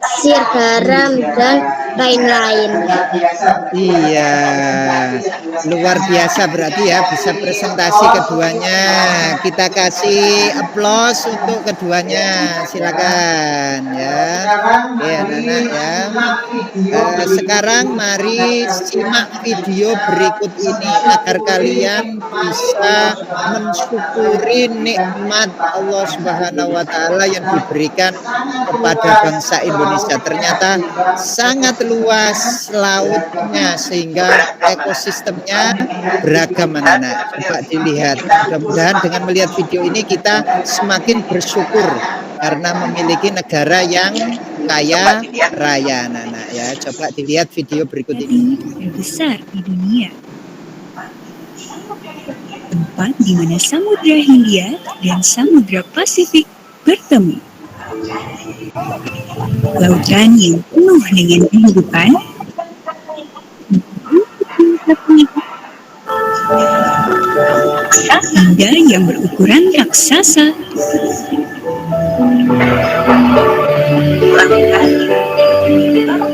pasir, garam, dan lain-lain. Iya, luar biasa berarti ya, bisa presentasi keduanya. Kita kasih aplaus untuk keduanya, silakan ya. Oke anak-anak ya. Sekarang mari simak video berikut ini agar kalian bisa mensyukuri nikmat Allah Subhanahu wa Ta'ala yang diberikan kepada bangsa Indonesia. Ternyata sangat luas lautnya sehingga ekosistemnya beragam anak-anak. Coba dilihat. Mudah-mudahan dengan melihat video ini kita semakin bersyukur karena memiliki negara yang kaya raya anak-anak ya. Coba dilihat video berikut ini. Terbesar di dunia. Tempat di mana Samudra Hindia dan Samudra Pasifik bertemu. Lautan yang penuh dengan kehidupan. Hingga yang berukuran raksasa.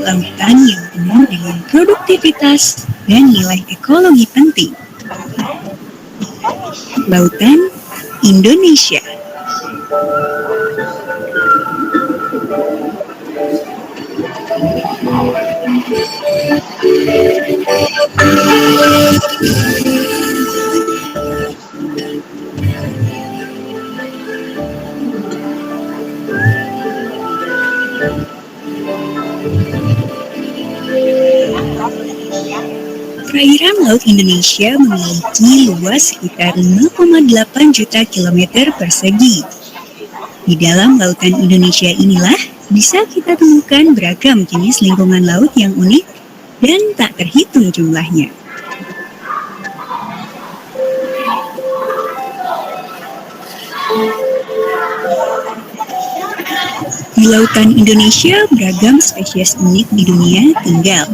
Lautan yang penuh dengan produktivitas dan nilai ekologi penting. Lautan Indonesia. Perairan Laut Indonesia memiliki luas sekitar 5,8 juta kilometer persegi. Di dalam lautan Indonesia inilah bisa kita temukan beragam jenis lingkungan laut yang unik dan tak terhitung jumlahnya. Di lautan Indonesia beragam spesies unik di dunia tinggal.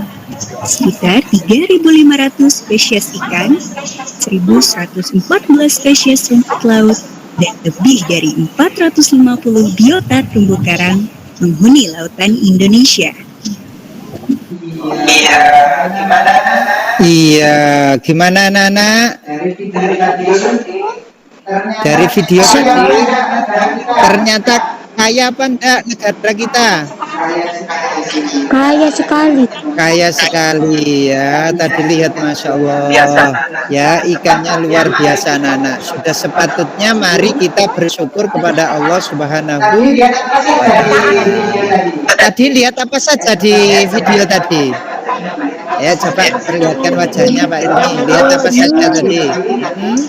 Sekitar 3.500 spesies ikan, 1.114 spesies rumput laut, dan lebih dari 450 biota terumbu karang menghuni lautan Indonesia. Iya, gimana anak-anak? Dari video tadi, ternyata kaya apa enggak negara kita? Kaya sekali. Kaya sekali ya. Tadi lihat Masya Allah ya, ikannya luar biasa anak-anak. Sudah sepatutnya mari kita bersyukur kepada Allah Subhanahu wa Ta'ala. Tadi lihat apa saja di video tadi? Ya, coba perlihatkan wajahnya Pak Ilmi. Lihat apa saja tadi?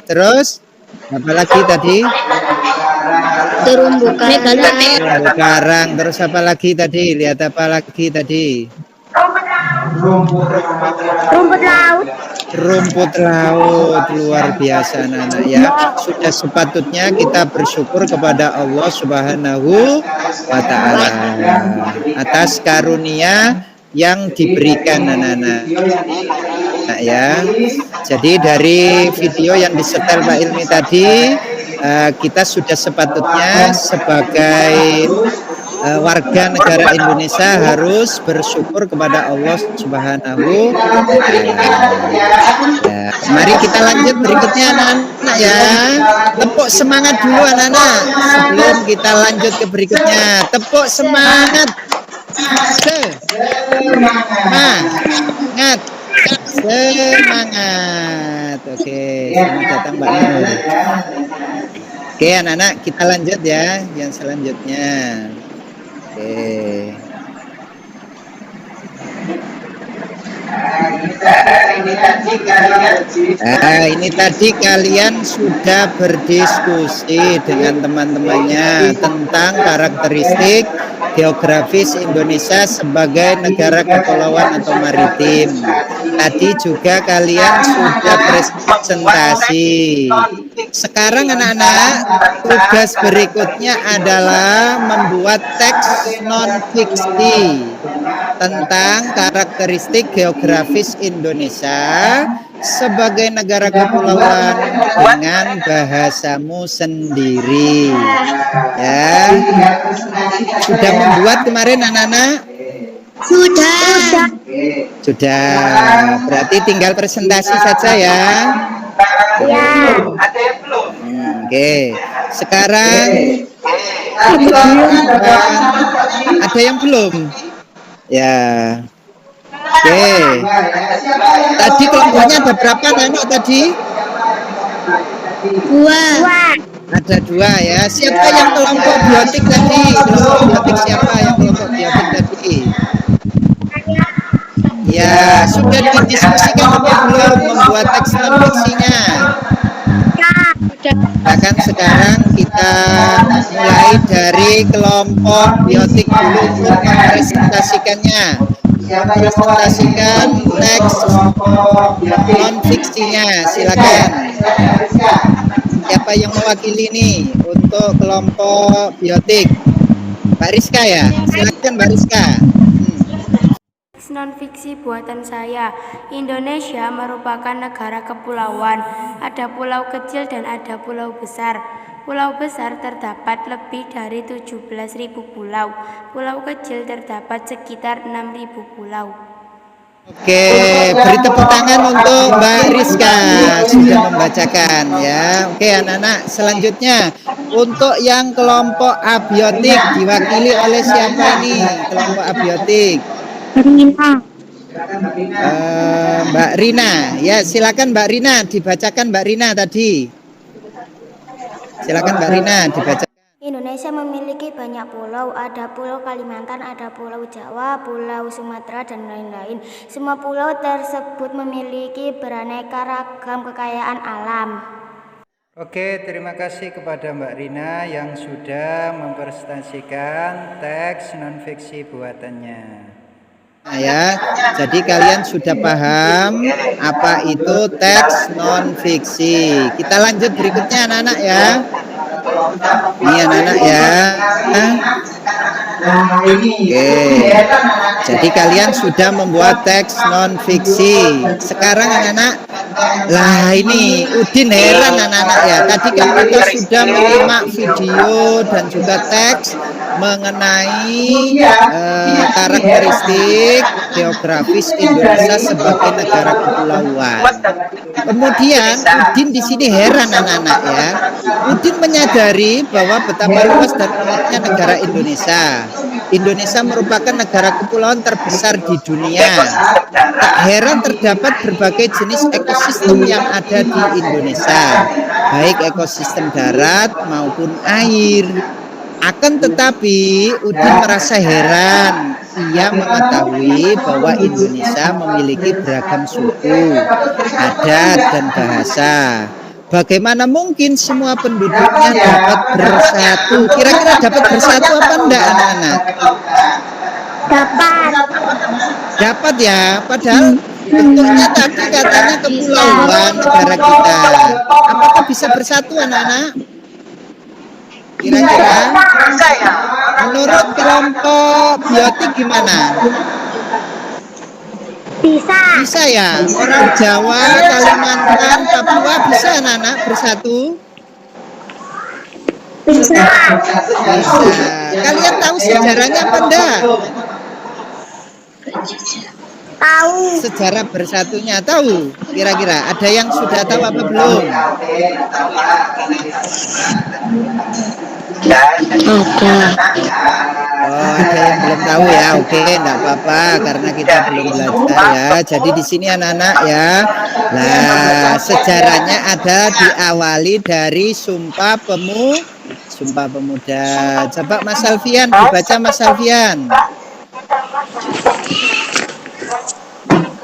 Terus apa lagi tadi? Terumbu karang, Terumbu karang. Terus apa lagi tadi? Lihat apa lagi tadi? rumput laut, Rumput laut. Luar biasa anak-anak ya. Sudah sepatutnya kita bersyukur kepada Allah Subhanahu wa Ta'ala atas karunia yang diberikan anak-anak ya. Jadi dari video yang disetel Pak Ilmi tadi, kita sudah sepatutnya sebagai warga negara Indonesia harus bersyukur kepada Allah Subhanahu wa Ta'ala. Ya, mari kita lanjut berikutnya anak-anak ya. Tepuk semangat dulu anak-anak sebelum kita lanjut ke berikutnya. Tepuk semangat. Semangat. Semangat. Oke, selamat datang Mbak Nur. Oke anak-anak, kita lanjut ya yang selanjutnya. Oke. Ini tadi kalian sudah berdiskusi dengan teman-temannya tentang karakteristik geografis Indonesia sebagai negara kepulauan atau maritim. Tadi juga kalian sudah presentasi. Sekarang anak-anak, tugas berikutnya adalah membuat teks non-fiksi tentang karakteristik geografis Indonesia sebagai negara kepulauan dengan bahasamu sendiri. Ya, sudah membuat kemarin anak-anak? Sudah. Berarti tinggal presentasi saja ya. ya, Oke, sekarang ada yang belum? Ya. Oke. Tadi kelompoknya ada berapa anak tadi? Dua. Ada 2 ya. Siapa yang kelompok biotik tadi? Kelompok biotik siapa yang kelompok biotik tadi? Ya, sudah didiskusikan apa belum membuat teks non-fiksinya? Bahkan sekarang kita mulai dari kelompok biotik dulu untuk mempresentasikannya. Presentasikan teks non-fiksinya, silakan. Siapa yang mewakili ini untuk kelompok biotik? Mbak Rizka ya, silakan Mbak Rizka. Non-fiksi buatan saya. Indonesia merupakan negara kepulauan. Ada pulau kecil dan ada pulau besar. Pulau besar terdapat lebih dari 17.000 pulau. Pulau kecil terdapat sekitar 6.000 pulau. Oke, beri tepuk tangan untuk Mbak Rizka sudah membacakan ya. Oke anak-anak, selanjutnya untuk yang kelompok abiotik diwakili oleh siapa ini? Kelompok abiotik. Mbak Rina, ya silakan Mbak Rina, dibacakan Mbak Rina tadi. Silakan Mbak Rina dibacakan. Indonesia memiliki banyak pulau, ada pulau Kalimantan, ada pulau Jawa, pulau Sumatera, dan lain-lain. Semua pulau tersebut memiliki beraneka ragam kekayaan alam. Oke, terima kasih kepada Mbak Rina yang sudah mempresentasikan teks non-fiksi buatannya. Nah ya, jadi kalian sudah paham apa itu teks non-fiksi. Kita lanjut berikutnya anak-anak ya. Ini anak-anak ya. Oke, jadi kalian sudah membuat teks non-fiksi. Sekarang anak-anak, lah ini Udin heran anak-anak ya. Tadi kan kita sudah menyimak video dan juga teks mengenai karakteristik geografis Indonesia sebagai negara kepulauan. Kemudian Udin di sini heran anak-anak ya. Udin menyadari bahwa betapa luas dan uniknya negara Indonesia. Indonesia merupakan negara kepulauan terbesar di dunia. Tak heran terdapat berbagai jenis ekosistem yang ada di Indonesia, baik ekosistem darat maupun air. Akan tetapi Udin merasa heran. Ia mengetahui bahwa Indonesia memiliki beragam suku, adat, dan bahasa. Bagaimana mungkin semua penduduknya dapat bersatu? Kira-kira dapat bersatu apa enggak anak-anak? Dapat. Dapat ya, padahal bentuknya tadi katanya kepulauan negara kita. Apakah bisa bersatu anak-anak? Kira-kira menurut kelompok biotik gimana? Bisa ya, orang Jawa, Kalimantan, Papua bisa anak-anak bersatu? Bisa. Kalian tahu sejarahnya apa enggak? Tahu. Sejarah bersatunya tahu? Kira-kira ada yang sudah tahu apa belum? Oh, ada yang belum tahu ya. Oke, enggak apa-apa karena kita belum belajar ya. Jadi di sini anak-anak ya. Nah, sejarahnya ada diawali dari Sumpah Pemuda. Coba Mas Alfian dibaca Mas Alfian.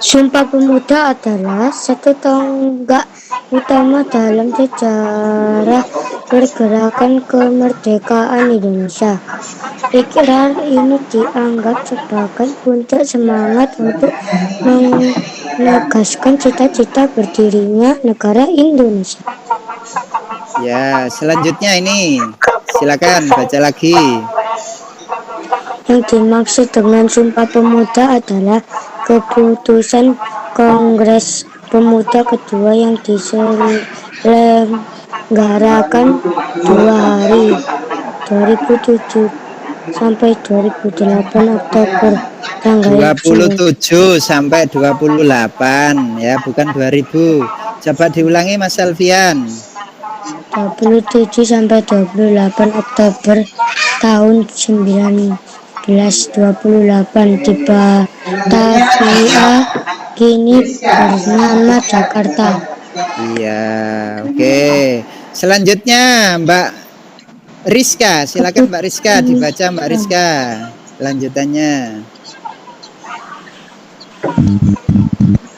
Sumpah Pemuda adalah satu tonggak utama dalam sejarah pergerakan kemerdekaan Indonesia. Ikrar ini dianggap sebagai puncak semangat untuk menegaskan cita-cita berdirinya negara Indonesia. Ya, selanjutnya ini. Silakan baca lagi. Yang dimaksud dengan Sumpah Pemuda adalah keputusan Kongres Pemuda kedua yang diselenggarakan 2 hari 2007 sampai 2008 Oktober tanggal 27 sampai 28 ya, bukan 2000. Coba diulangi Mas Alfian. 27 sampai 28 Oktober tahun 1928 di Batavia, kini bernama Jakarta. Iya, oke. Selanjutnya Mbak Rizka, silakan Mbak Rizka dibaca Mbak Rizka. Lanjutannya.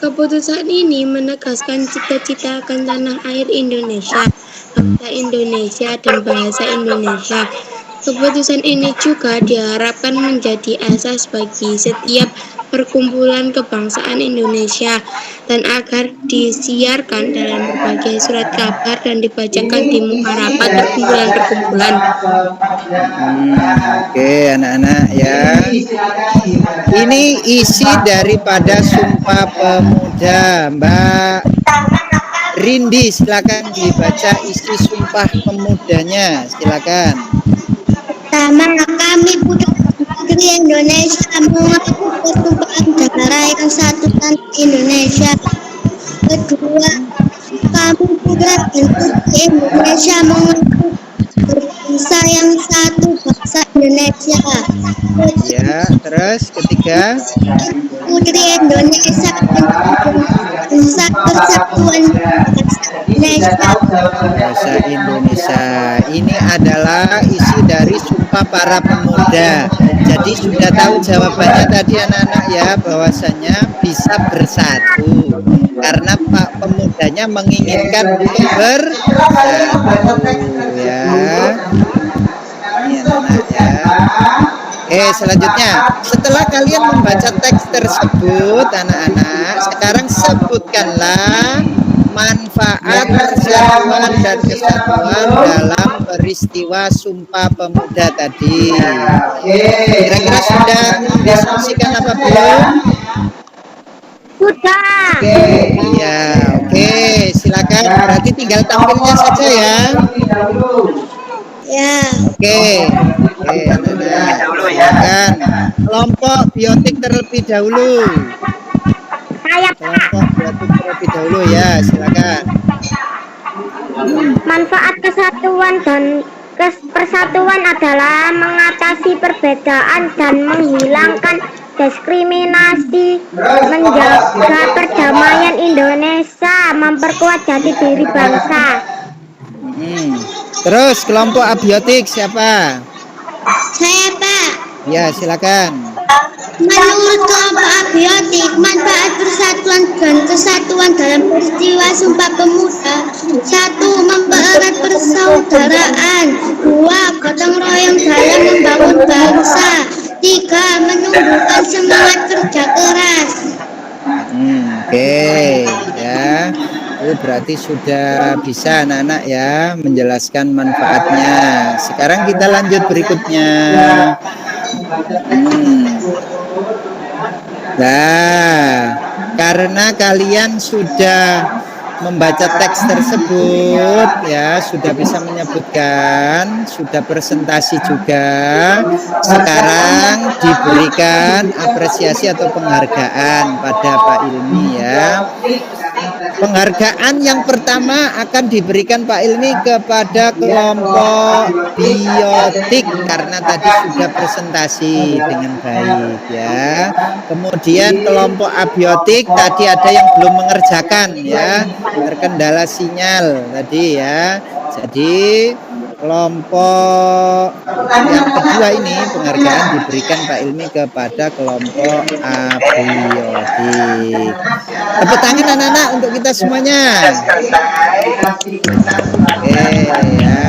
Keputusan ini menegaskan cita-cita akan tanah air Indonesia, bangsa Indonesia, dan bahasa Indonesia. Keputusan ini juga diharapkan menjadi asas bagi setiap perkumpulan kebangsaan Indonesia dan agar disiarkan dalam berbagai surat kabar dan dibacakan di muka rapat perkumpulan-perkumpulan. Oke, anak-anak ya. Ini isi daripada Sumpah Pemuda. Mbak Rindi, silakan dibaca isi Sumpah Pemudanya. Silakan. Pertama, kami putri Indonesia mengaku pertumpahan darah yang satu tanah Indonesia. Kedua, kami putra dan putri Indonesia mengaku berbangsa yang satu, bangsa Indonesia. Ya, terus ketiga, Putri Indonesia bangsa persatuan bangsa Indonesia. bahasa Indonesia. Ini adalah isi dari Sumpah para Pemuda. Jadi sudah tahu jawabannya tadi anak-anak ya, bahwasanya bisa bersatu karena Pak Pemudanya menginginkan untuk bersatu ya. Ini anak-anak ya. Selanjutnya, setelah kalian membaca teks tersebut anak-anak, sekarang sebutkanlah manfaat persatuan dan kesatuan dalam peristiwa Sumpah Pemuda tadi. Kira-kira sudah mendiskusikan apa belum? Sudah. Iya, oke, silakan. Berarti tinggal tampilnya saja ya. Ya. Oke, anak-anak, silakan. Kelompok biotik terlebih dahulu. Kelompok biotik terlebih dahulu ya, silakan. Manfaat kesatuan dan persatuan adalah mengatasi perbedaan dan menghilangkan diskriminasi, menjaga perdamaian Indonesia, memperkuat jati diri bangsa. Terus kelompok abiotik siapa? Saya Pak. Ya, silakan. Menurut kelompok abiotik, manfaat persatuan dan kesatuan dalam peristiwa Sumpah Pemuda. 1. Mempererat persaudaraan. 2. Gotong royong dalam membangun bangsa. 3. Menumbuhkan semangat kerja keras. Oke, ya. Itu berarti sudah bisa anak-anak ya menjelaskan manfaatnya. Sekarang kita lanjut berikutnya. Nah, karena kalian sudah membaca teks tersebut ya, sudah bisa menyebutkan, sudah presentasi juga. Sekarang diberikan apresiasi atau penghargaan pada Pak Ilmi ya. Penghargaan yang pertama akan diberikan Pak Ilmi kepada kelompok biotik karena tadi sudah presentasi dengan baik ya. Kemudian kelompok abiotik tadi ada yang belum mengerjakan ya, terkendala sinyal tadi ya. Jadi kelompok yang kedua ini penghargaan diberikan Pak Ilmi kepada kelompok abiotik. Tepuk tangan anak-anak untuk kita semuanya. Oke ya.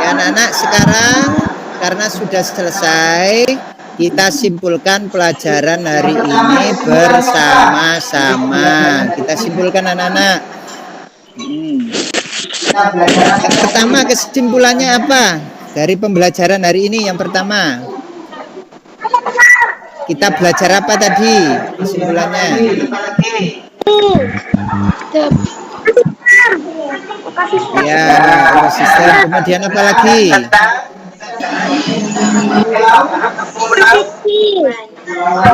Ya anak-anak, sekarang karena sudah selesai, kita simpulkan pelajaran hari ini bersama-sama. Kita simpulkan anak-anak. Yang pertama, kesimpulannya apa dari pembelajaran hari ini? Yang pertama, kita belajar apa tadi kesimpulannya? Ya, ekosistem. Kemudian apa lagi?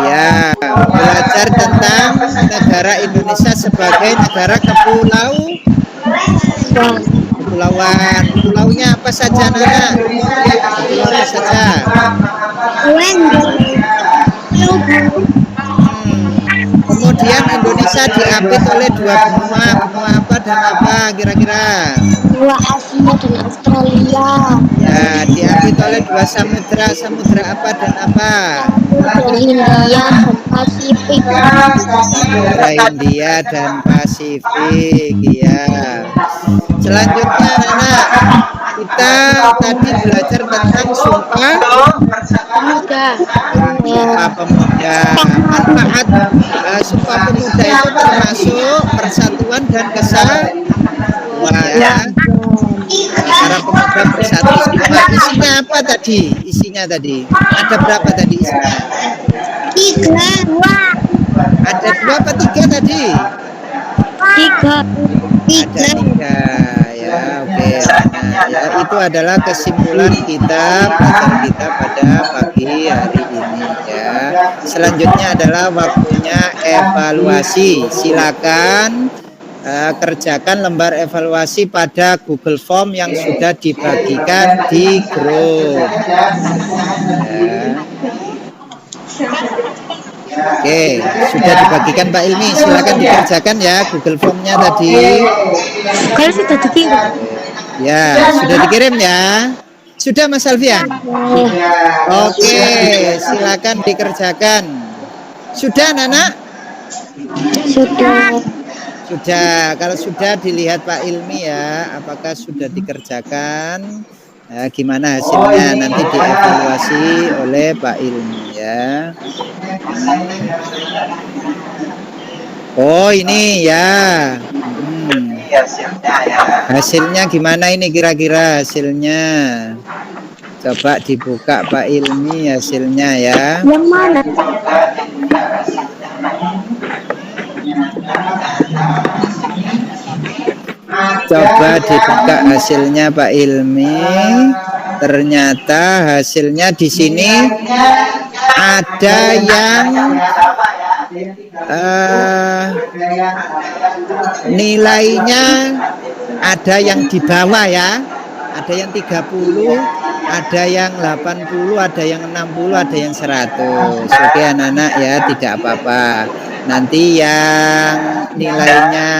Ya, belajar tentang negara Indonesia sebagai negara kepulauan. Pulaunya apa saja, Nana? Pulau apa saja? Kemudian Indonesia diapit oleh dua benua. Benua apa dan apa kira-kira? Benua Asia dan Australia. Ya, diapit oleh dua samudra. Samudra apa dan apa? Samudra India dan Pasifik. Samudra India dan Pasifik. Ya. Selanjutnya, anak, kita tadi belajar tentang Sumpah Pemuda. Manfaat Sumpah Pemuda itu termasuk persatuan dan kesatuan ya. Para pemuda bersatu semua. Isinya apa tadi? Isinya tadi ada berapa tadi isinya? 3. Ada 2 apa 3 tadi? 3. Ada 3 ya. Oke. Nah, ya itu adalah kesimpulan kita pelajaran kita pada pagi hari ini ya. Selanjutnya adalah waktunya evaluasi. Silakan kerjakan lembar evaluasi pada Google Form yang sudah dibagikan di grup. Ya. Oke, sudah dibagikan Pak Ilmi. Silakan dikerjakan ya Google Form-nya tadi. Kalau sudah dikirim. Ya, sudah dikirim ya. Sudah Mas Alfian? Oke, silakan dikerjakan. Sudah Nana? Sudah. Sudah. Kalau sudah dilihat Pak Ilmi ya, apakah sudah dikerjakan? Gimana hasilnya nanti dievaluasi oleh Pak Ilmi ya. Oh ini ya. Hasilnya gimana ini kira-kira hasilnya? Coba dibuka Pak Ilmi hasilnya ya. Yang mana? Coba dibuka hasilnya Pak Ilmi. Ternyata hasilnya di sini ada yang nilainya ada yang di bawah ya. Ada yang 30, ada yang 80, ada yang 60, ada yang 100. Oke anak-anak ya, tidak apa-apa. Nanti yang nilainya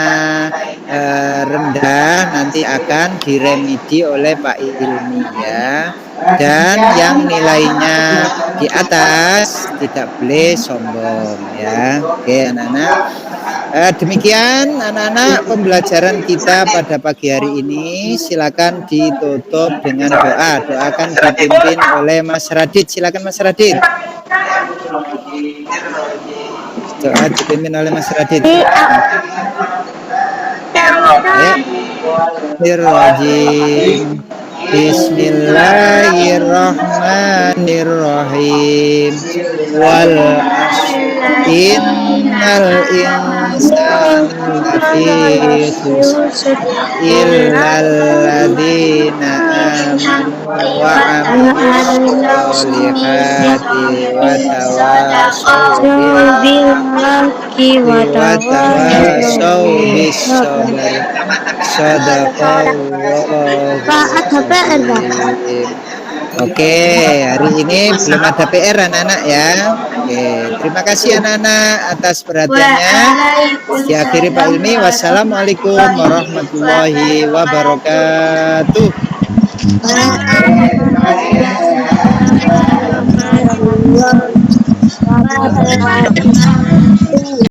rendah nanti akan diremedi oleh Pak Ilmi ya. Dan yang nilainya di atas tidak boleh sombong ya. Oke anak-anak. Demikian anak-anak pembelajaran kita pada pagi hari ini. Silakan ditutup dengan doa. Doa akan dipimpin oleh Mas Radit. Silakan Mas Radit. Doa dipimpin oleh Mas Radit. Bismillahirrahmanirrahim. Bismillahirrahmanirrahim. Wal innal insana lafi khusr illal ladzina amanu wa amilus solihati wa tawasaw bis sabr. Sadaqallahu azim. Oke, hari ini belum ada PR anak-anak ya. Oke, terima kasih anak-anak atas perhatiannya. Diakhiri Pak Ilmi. Wassalamualaikum warahmatullahi wabarakatuh. Waalaikumsalam warahmatullahi wabarakatuh.